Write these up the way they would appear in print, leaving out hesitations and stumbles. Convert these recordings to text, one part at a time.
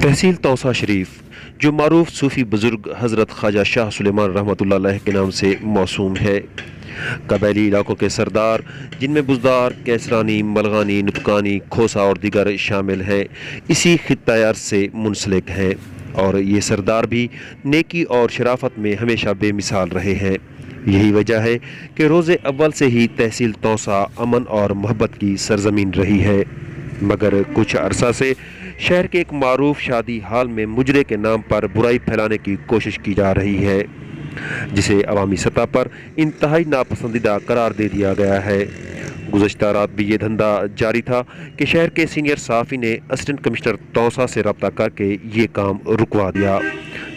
तहसील तौसा शरीफ जो मारूफ सूफ़ी बुज़ुर्ग हज़रत ख्वाजा शाह सुलेमान रहमतुल्लाह अलैह के नाम से मौसूम है। कबैली इलाकों के सरदार जिनमें बुज़दार, कैसरानी, मलगानी, नुतकानी, खोसा और दिगर शामिल हैं, इसी खित्ता अर्ज़ से मुंसलिक हैं और ये सरदार भी नेकी और शराफत में हमेशा बेमिसाल रहे हैं। यही वजह है कि रोज़े अव्वल से ही तहसील तौसा अमन और मोहब्बत की सरजमीन रही है, मगर कुछ अरसा से शहर के एक मारूफ शादी हाल में मुजरे के नाम पर बुराई फैलाने की कोशिश की जा रही है, जिसे अवामी सतह पर इंतहाई नापसंदीदा करार दे दिया गया है। गुज़श्ता रात भी ये धंधा जारी था कि शहर के सीनियर सहाफ़ी ने असिस्टेंट कमिश्नर तौसा से रब्ता करके ये काम रुकवा दिया,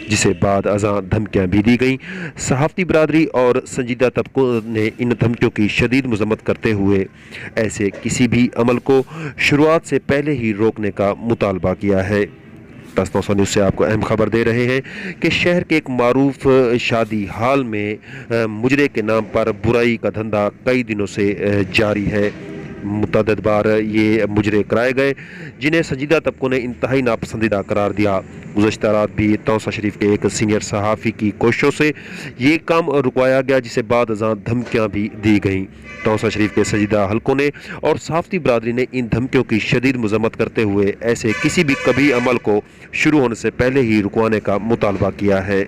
जिसे बाद अज़ां धमकियाँ भी दी गईं। सहाफ़ती बरादरी और संजीदा तबकों ने इन धमकियों की शदीद मज़म्मत करते हुए ऐसे किसी भी अमल को शुरुआत से पहले ही रोकने का मुतालबा किया है। तौसा न्यूज़ से आपको अहम खबर दे रहे हैं कि शहर के एक मारूफ शादी हाल में मुजरे के नाम पर बुराई का धंधा कई दिनों से जारी है। मुतअद्दिद बार ये मुजरे कराए गए, जिन्हें संजीदा तबकों ने इंतहाई नापसंदीदा करार दिया। गुज़श्ता रात भी तौसा शरीफ के एक सीनियर सहाफ़ी की कोशिशों से ये काम रुकवाया गया, जिसे बाद अज़ां धमकियाँ भी दी गईं। तौसा शरीफ के संजीदा हलकों ने और सहाफ़ती बरादरी ने इन धमकियों की शदीद मज़म्मत करते हुए ऐसे किसी भी कभी अमल को शुरू होने से पहले ही रुकवाने का मुतालबा किया है।